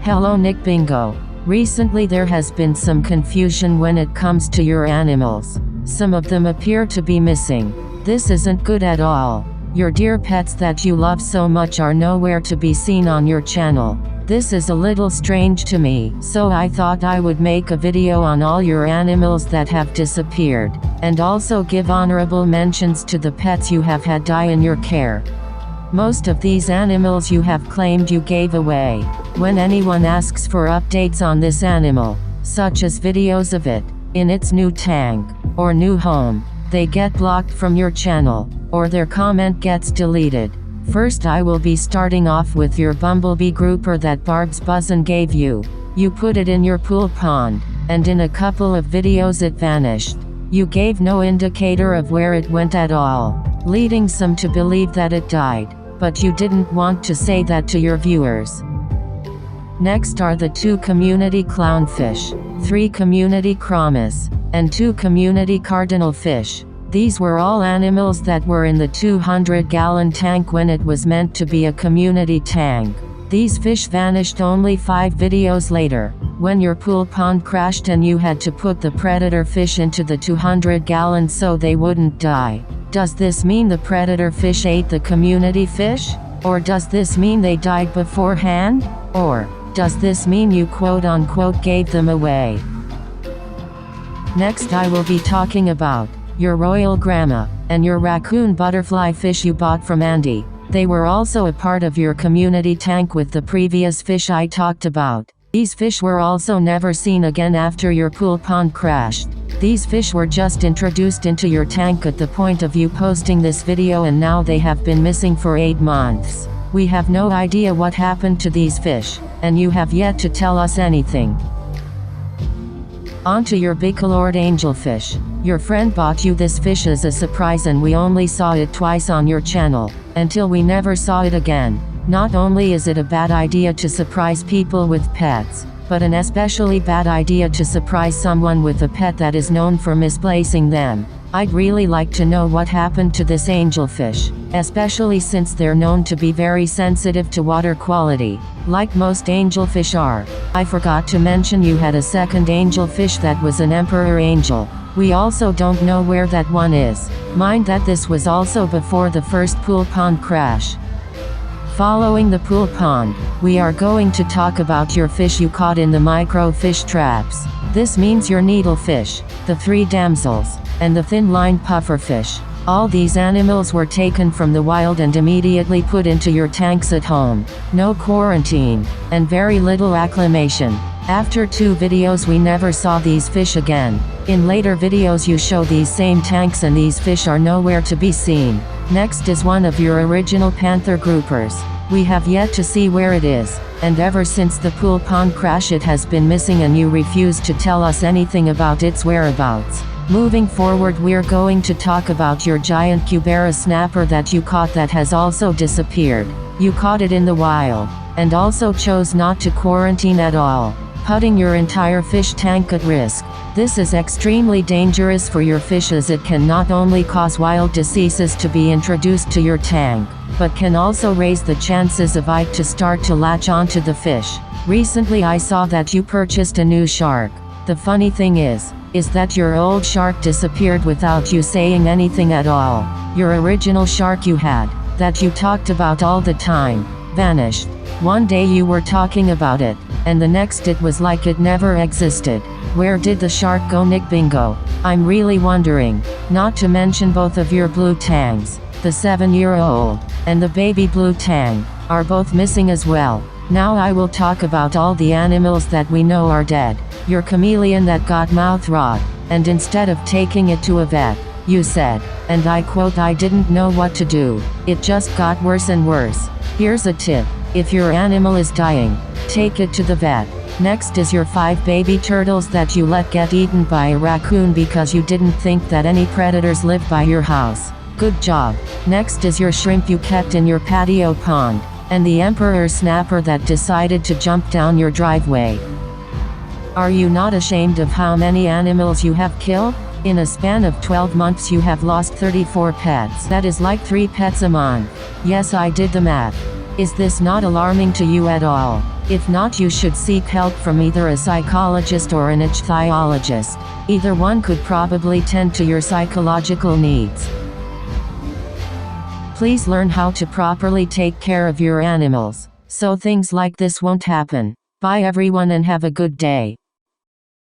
Hello Nick Bingo. Recently there has been some confusion when it comes to your animals. Some of them appear to be missing. This isn't good at all. Your dear pets that you love so much are nowhere to be seen on your channel. This is a little strange to me, so I thought I would make a video on all your animals that have disappeared, and also give honorable mentions to the pets you have had die in your care. Most of these animals you have claimed you gave away. When anyone asks for updates on this animal, such as videos of it in its new tank or new home, they get blocked from your channel, or their comment gets deleted. First I will be starting off with your bumblebee grouper that Barb's Buzzin gave you. You put it in your pool pond, and in a couple of videos it vanished. You gave no indicator of where it went at all, leading some to believe that it died, but you didn't want to say that to your viewers. Next are the 2 community clownfish, 3 community chromis, and 2 community cardinal fish. These were all animals that were in the 200-gallon tank when it was meant to be a community tank. These fish vanished only 5 videos later, when your pool pond crashed and you had to put the predator fish into the 200 gallons so they wouldn't die. Does this mean the predator fish ate the community fish? Or does this mean they died beforehand? Or does this mean you quote-unquote gave them away? Next I will be talking about your royal grandma, and your raccoon butterfly fish you bought from Andy. They were also a part of your community tank with the previous fish I talked about. These fish were also never seen again after your pool pond crashed. These fish were just introduced into your tank at the point of you posting this video, and now they have been missing for 8 months. We have no idea what happened to these fish, and you have yet to tell us anything. On to your bicolored angelfish. Your friend bought you this fish as a surprise and we only saw it twice on your channel, until we never saw it again. Not only is it a bad idea to surprise people with pets, but an especially bad idea to surprise someone with a pet that is known for misplacing them. I'd really like to know what happened to this angelfish, especially since they're known to be very sensitive to water quality, like most angelfish are. I forgot to mention you had a second angelfish that was an emperor angel. We also don't know where that one is. Mind that this was also before the first pool pond crash. Following the pool pond, we are going to talk about your fish you caught in the microfish traps. This means your needlefish, the 3 damsels, and the thin-line pufferfish. All these animals were taken from the wild and immediately put into your tanks at home. No quarantine, and very little acclimation. After 2 videos we never saw these fish again. In later videos you show these same tanks and these fish are nowhere to be seen. Next is one of your original panther groupers. We have yet to see where it is, and ever since the pool pond crash it has been missing and you refuse to tell us anything about its whereabouts. Moving forward we're going to talk about your giant Cubera snapper that you caught that has also disappeared. You caught it in the wild, and also chose not to quarantine at all, putting your entire fish tank at risk. This is extremely dangerous for your fish as it can not only cause wild diseases to be introduced to your tank, but can also raise the chances of it to start to latch onto the fish. Recently I saw that you purchased a new shark. The funny thing is that your old shark disappeared without you saying anything at all. Your original shark you had, that you talked about all the time, vanished. One day you were talking about it, and the next it was like it never existed. Where did the shark go, Nick Bingo? I'm really wondering. Not to mention both of your blue tangs, the 7-year-old, and the baby blue tang, are both missing as well. Now I will talk about all the animals that we know are dead. Your chameleon that got mouth rot, and instead of taking it to a vet, you said, and I quote, "I didn't know what to do. It just got worse and worse." Here's a tip. If your animal is dying, take it to the vet. Next is your 5 baby turtles that you let get eaten by a raccoon because you didn't think that any predators lived by your house. Good job. Next is your shrimp you kept in your patio pond, and the emperor snapper that decided to jump down your driveway. Are you not ashamed of how many animals you have killed? In a span of 12 months you have lost 34 pets. That is like 3 pets a month. Yes, I did the math. Is this not alarming to you at all? If not, you should seek help from either a psychologist or an ichthyologist. Either one could probably tend to your psychological needs. Please learn how to properly take care of your animals, so things like this won't happen. Bye everyone and have a good day.